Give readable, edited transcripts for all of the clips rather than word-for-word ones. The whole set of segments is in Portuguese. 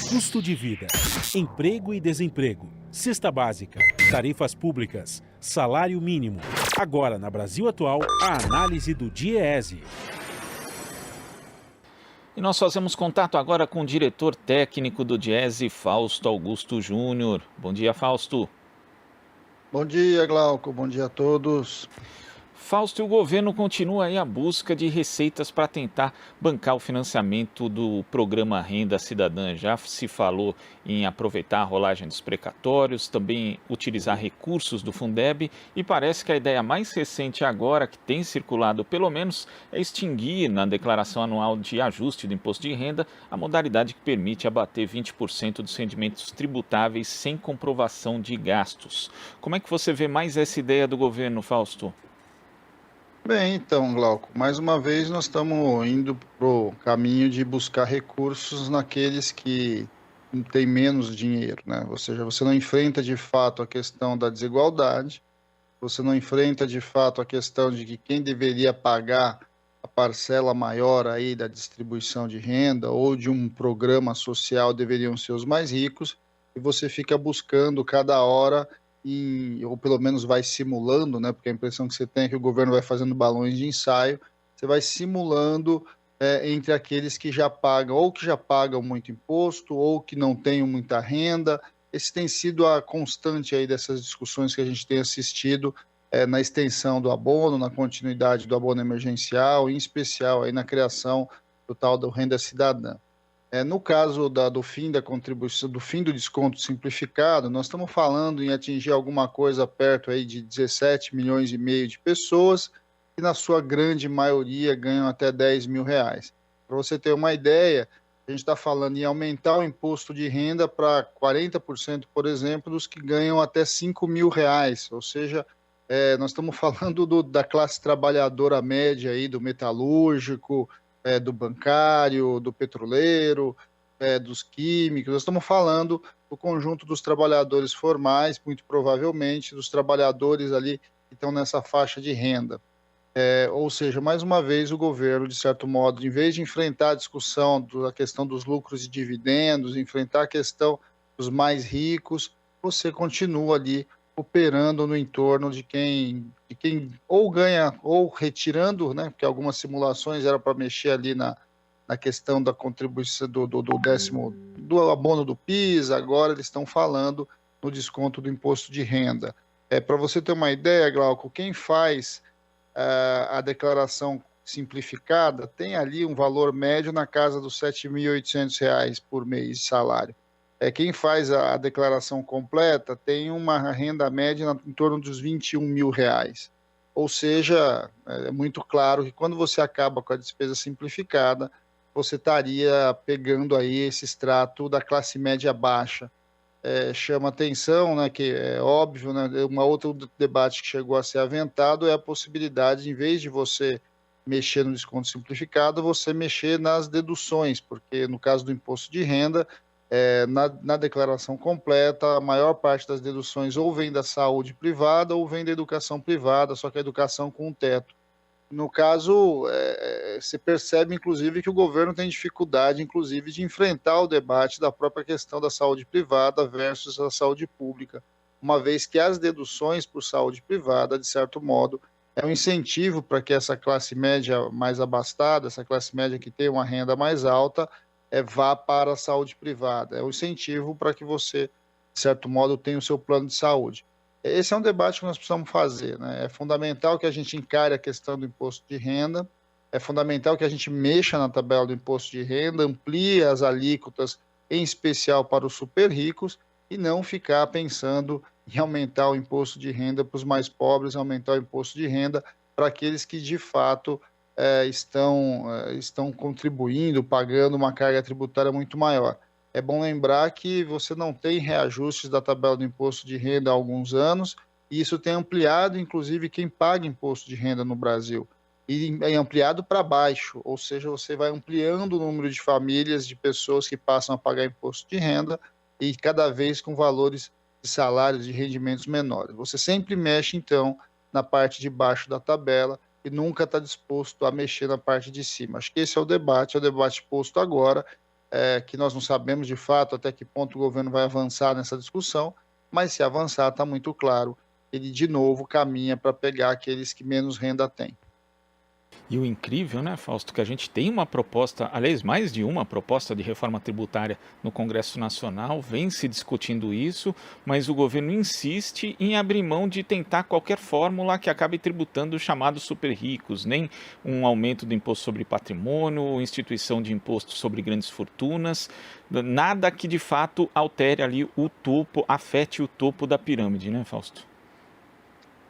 Custo de vida, emprego e desemprego, cesta básica, tarifas públicas, salário mínimo. Agora, na Brasil Atual, a análise do DIEESE. E nós fazemos contato agora com o diretor técnico do DIEESE, Fausto Augusto Júnior. Bom dia, Fausto. Bom dia, Glauco. Bom dia a todos. Fausto, e o governo continua aí a busca de receitas para tentar bancar o financiamento do programa Renda Cidadã. Já se falou em aproveitar a rolagem dos precatórios, também utilizar recursos do Fundeb, e parece que a ideia mais recente agora, que tem circulado pelo menos, é extinguir na declaração anual de ajuste do imposto de renda a modalidade que permite abater 20% dos rendimentos tributáveis sem comprovação de gastos. Como é que você vê mais essa ideia do governo, Fausto? Bem, então, Glauco, mais uma vez nós estamos indo para o caminho de buscar recursos naqueles que têm menos dinheiro, né? Ou seja, você não enfrenta de fato a questão da desigualdade, você não enfrenta de fato a questão de que quem deveria pagar a parcela maior aí da distribuição de renda ou de um programa social deveriam ser os mais ricos, e você fica buscando cada hora ou pelo menos vai simulando, né? Porque a impressão que você tem é que o governo vai fazendo balões de ensaio, você vai simulando entre aqueles que já pagam, ou que já pagam muito imposto, ou que não têm muita renda. Esse tem sido a constante aí dessas discussões que a gente tem assistido na extensão do abono, na continuidade do abono emergencial, em especial aí na criação do tal do Renda Cidadã. No caso do fim da contribuição, do fim do desconto simplificado, nós estamos falando em atingir alguma coisa perto aí de 17 milhões e meio de pessoas, que na sua grande maioria ganham até 10 mil reais. Para você ter uma ideia, a gente está falando em aumentar o imposto de renda para 40%, por exemplo, dos que ganham até 5 mil reais, ou seja, nós estamos falando da classe trabalhadora média aí, do metalúrgico, do bancário, do petroleiro, dos químicos. Nós estamos falando do conjunto dos trabalhadores formais, muito provavelmente, dos trabalhadores ali que estão nessa faixa de renda. Ou seja, mais uma vez, o governo, de certo modo, em vez de enfrentar a discussão da questão dos lucros e dividendos, enfrentar a questão dos mais ricos, você continua ali operando no entorno de quem ou ganha, ou retirando, né? Porque algumas simulações era para mexer ali na questão da contribuição do abono do PIS, agora eles estão falando no desconto do imposto de renda. Para você ter uma ideia, Glauco, quem faz a declaração simplificada tem ali um valor médio na casa dos R$ 7.800 por mês de salário. Quem faz a declaração completa tem uma renda média em torno dos 21 mil reais. Ou seja, é muito claro que quando você acaba com a despesa simplificada, você estaria pegando aí esse extrato da classe média baixa. Chama atenção, né, que é óbvio, né, uma outra debate que chegou a ser aventado é a possibilidade, em vez de você mexer no desconto simplificado, você mexer nas deduções, porque no caso do imposto de renda, na declaração completa, a maior parte das deduções ou vem da saúde privada ou vem da educação privada, só que a educação com um teto. No caso, se percebe, inclusive, que o governo tem dificuldade, inclusive, de enfrentar o debate da própria questão da saúde privada versus a saúde pública, uma vez que as deduções por saúde privada, de certo modo, é um incentivo para que essa classe média mais abastada, essa classe média que tem uma renda mais alta, vá para a saúde privada. É um incentivo para que você, de certo modo, tenha o seu plano de saúde. Esse é um debate que nós precisamos fazer, né? É fundamental que a gente encare a questão do imposto de renda, é fundamental que a gente mexa na tabela do imposto de renda, amplie as alíquotas, em especial para os super ricos, e não ficar pensando em aumentar o imposto de renda para os mais pobres, aumentar o imposto de renda para aqueles que, de fato, estão contribuindo, pagando uma carga tributária muito maior. É bom lembrar que você não tem reajustes da tabela do imposto de renda há alguns anos, e isso tem ampliado, inclusive, quem paga imposto de renda no Brasil. E é ampliado para baixo, ou seja, você vai ampliando o número de famílias, de pessoas que passam a pagar imposto de renda, e cada vez com valores de salários e rendimentos menores. Você sempre mexe, então, na parte de baixo da tabela, e nunca está disposto a mexer na parte de cima. Acho que esse é o debate posto agora, que nós não sabemos de fato até que ponto o governo vai avançar nessa discussão, mas se avançar, está muito claro, ele de novo caminha para pegar aqueles que menos renda têm. E o incrível, né, Fausto, que a gente tem uma proposta, aliás, mais de uma proposta de reforma tributária no Congresso Nacional, vem se discutindo isso, mas o governo insiste em abrir mão de tentar qualquer fórmula que acabe tributando os chamados super ricos, nem um aumento do imposto sobre patrimônio, instituição de imposto sobre grandes fortunas, nada que de fato altere ali o topo, afete o topo da pirâmide, né, Fausto?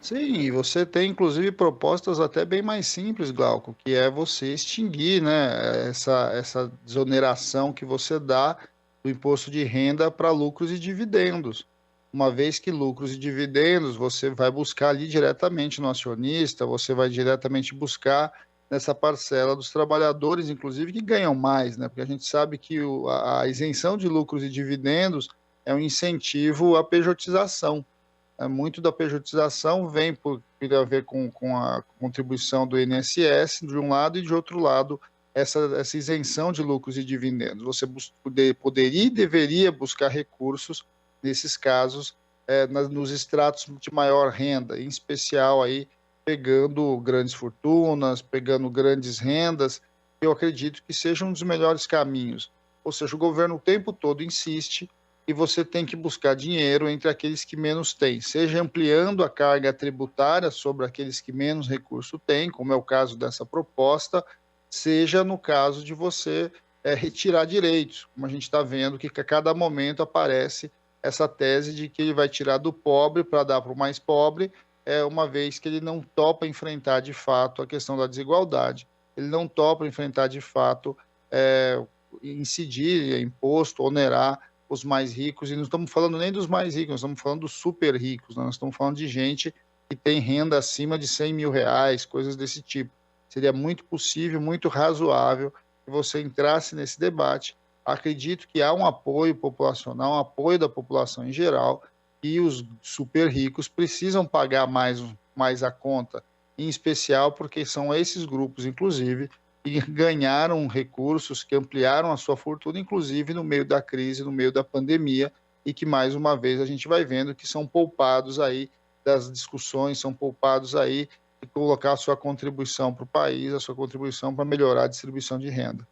Sim, e você tem inclusive propostas até bem mais simples, Glauco, que é você extinguir, né, essa desoneração que você dá do imposto de renda para lucros e dividendos. Uma vez que lucros e dividendos você vai buscar ali diretamente no acionista, você vai diretamente buscar nessa parcela dos trabalhadores, inclusive, que ganham mais, né? Porque a gente sabe que a isenção de lucros e dividendos é um incentivo à pejotização. Muito da pejotização vem por ter a ver com a contribuição do INSS, de um lado, e de outro lado, essa isenção de lucros e dividendos. Você poderia e deveria buscar recursos, nesses casos, nos estratos de maior renda, em especial aí, pegando grandes fortunas, pegando grandes rendas, eu acredito que seja um dos melhores caminhos. Ou seja, o governo o tempo todo insiste e você tem que buscar dinheiro entre aqueles que menos têm, seja ampliando a carga tributária sobre aqueles que menos recurso têm, como é o caso dessa proposta, seja no caso de você retirar direitos, como a gente está vendo que a cada momento aparece essa tese de que ele vai tirar do pobre para dar para o mais pobre, uma vez que ele não topa enfrentar de fato a questão da desigualdade, ele não topa enfrentar de fato incidir, imposto, onerar os mais ricos, e não estamos falando nem dos mais ricos, nós estamos falando dos super ricos, nós estamos falando de gente que tem renda acima de 100 mil reais, coisas desse tipo. Seria muito possível, muito razoável que você entrasse nesse debate. Acredito que há um apoio populacional, um apoio da população em geral, e os super ricos precisam pagar mais a conta, em especial porque são esses grupos, inclusive, e ganharam recursos, que ampliaram a sua fortuna, inclusive no meio da crise, no meio da pandemia, e que mais uma vez a gente vai vendo que são poupados aí das discussões, são poupados aí de colocar a sua contribuição para o país, a sua contribuição para melhorar a distribuição de renda.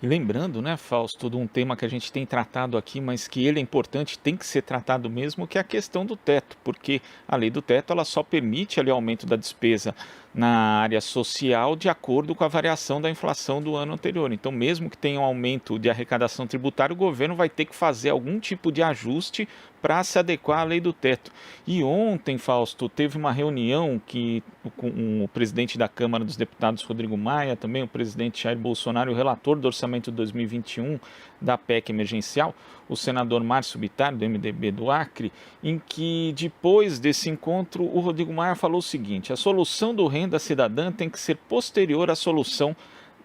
E lembrando, né, Fausto, de um tema que a gente tem tratado aqui, mas que ele é importante, tem que ser tratado mesmo, que é a questão do teto, porque a lei do teto ela só permite ali o aumento da despesa na área social de acordo com a variação da inflação do ano anterior. Então, mesmo que tenha um aumento de arrecadação tributária, o governo vai ter que fazer algum tipo de ajuste para se adequar à lei do teto. E ontem, Fausto, teve uma reunião com o presidente da Câmara dos Deputados, Rodrigo Maia, também o presidente Jair Bolsonaro, o relator do orçamento de 2021 da PEC emergencial, o senador Márcio Bittar, do MDB do Acre, em que depois desse encontro o Rodrigo Maia falou o seguinte: a solução do Renda Cidadã tem que ser posterior à solução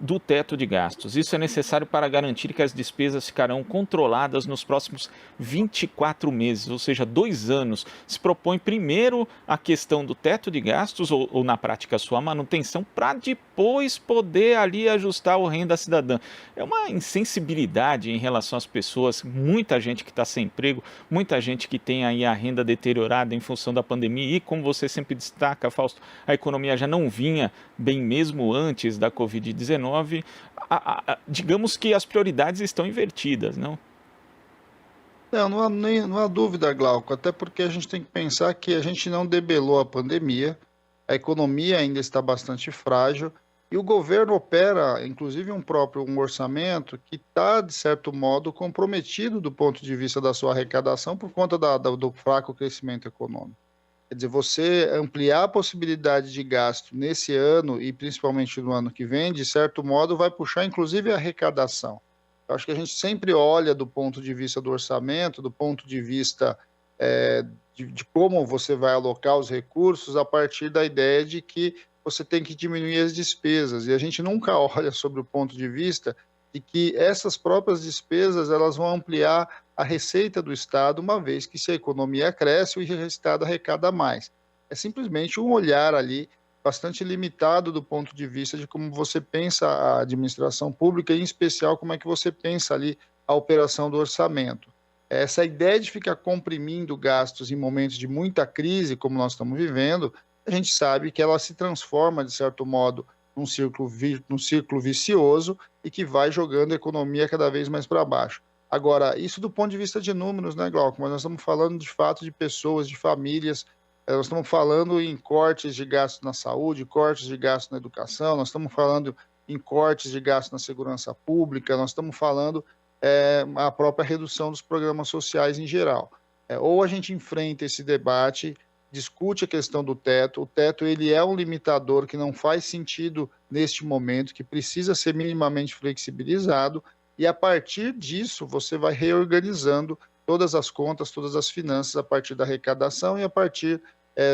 do teto de gastos. Isso é necessário para garantir que as despesas ficarão controladas nos próximos 24 meses, ou seja, 2 anos. Se propõe primeiro a questão do teto de gastos, ou na prática a sua manutenção, para depois poder ali ajustar o Renda Cidadã. É uma insensibilidade em relação às pessoas, muita gente que está sem emprego, muita gente que tem aí a renda deteriorada em função da pandemia e, como você sempre destaca, Fausto, a economia já não vinha bem mesmo antes da Covid-19. Digamos que as prioridades estão invertidas, não? Não há dúvida, Glauco, até porque a gente tem que pensar que a gente não debelou a pandemia, a economia ainda está bastante frágil e o governo opera, inclusive um orçamento que está, de certo modo, comprometido do ponto de vista da sua arrecadação por conta do fraco crescimento econômico. Quer dizer, você ampliar a possibilidade de gasto nesse ano e principalmente no ano que vem, de certo modo, vai puxar inclusive a arrecadação. Eu acho que a gente sempre olha do ponto de vista do orçamento, do ponto de vista de como você vai alocar os recursos a partir da ideia de que você tem que diminuir as despesas. E a gente nunca olha sobre o ponto de vista de que essas próprias despesas elas vão ampliar a receita do Estado, uma vez que se a economia cresce, o Estado arrecada mais. É simplesmente um olhar ali bastante limitado do ponto de vista de como você pensa a administração pública, em especial como é que você pensa ali a operação do orçamento. Essa ideia de ficar comprimindo gastos em momentos de muita crise, como nós estamos vivendo, a gente sabe que ela se transforma, de certo modo, num círculo vicioso e que vai jogando a economia cada vez mais para baixo. Agora, isso do ponto de vista de números, né, Glauco? Mas nós estamos falando de fato de pessoas, de famílias, nós estamos falando em cortes de gastos na saúde, cortes de gastos na educação, nós estamos falando em cortes de gastos na segurança pública, nós estamos falando a própria redução dos programas sociais em geral. Ou a gente enfrenta esse debate, discute a questão do teto. O teto ele é um limitador que não faz sentido neste momento, que precisa ser minimamente flexibilizado, e a partir disso você vai reorganizando todas as contas, todas as finanças a partir da arrecadação e a partir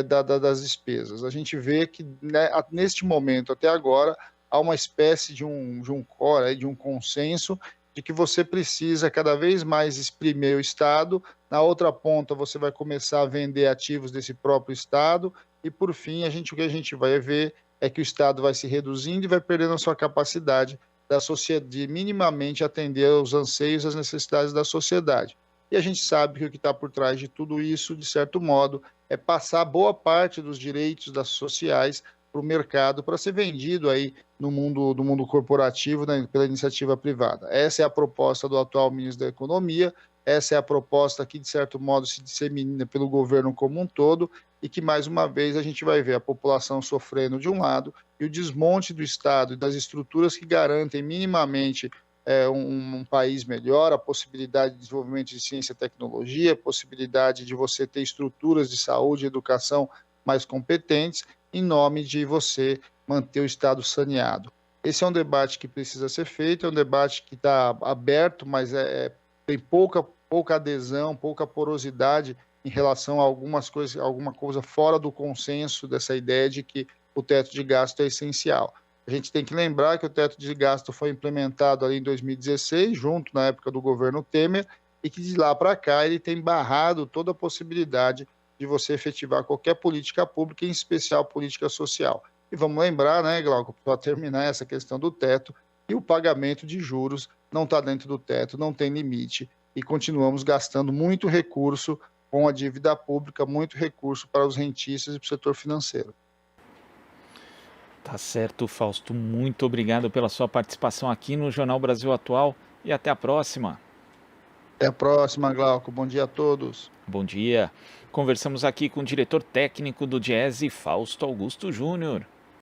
das despesas. A gente vê que, né, neste momento, até agora, há uma espécie de um core, de um consenso de que você precisa cada vez mais exprimir o Estado, na outra ponta você vai começar a vender ativos desse próprio Estado, e por fim o que a gente vai ver é que o Estado vai se reduzindo e vai perdendo a sua capacidade de minimamente atender aos anseios e às necessidades da sociedade. E a gente sabe que o que está por trás de tudo isso, de certo modo, é passar boa parte dos direitos sociais para o mercado para ser vendido aí do mundo corporativo, né, pela iniciativa privada. Essa é a proposta do atual ministro da Economia, essa é a proposta que, de certo modo, se dissemina pelo governo como um todo e que, mais uma vez, a gente vai ver a população sofrendo de um lado e o desmonte do Estado e das estruturas que garantem minimamente um país melhor, a possibilidade de desenvolvimento de ciência e tecnologia, a possibilidade de você ter estruturas de saúde e educação mais competentes, em nome de você manter o Estado saneado. Esse é um debate que precisa ser feito, é um debate que está aberto, mas tem pouca adesão, pouca porosidade em relação a alguma coisa fora do consenso dessa ideia de que o teto de gasto é essencial. A gente tem que lembrar que o teto de gasto foi implementado ali em 2016, junto na época do governo Temer, e que de lá para cá ele tem barrado toda a possibilidade de você efetivar qualquer política pública, em especial política social. E vamos lembrar, né, Glauco, para terminar essa questão do teto, que o pagamento de juros não está dentro do teto, não tem limite, e continuamos gastando muito recurso com a dívida pública, muito recurso para os rentistas e para o setor financeiro. Tá certo, Fausto. Muito obrigado pela sua participação aqui no Jornal Brasil Atual e até a próxima. Até a próxima, Glauco. Bom dia a todos. Bom dia. Conversamos aqui com o diretor técnico do Diese, Fausto Augusto Júnior.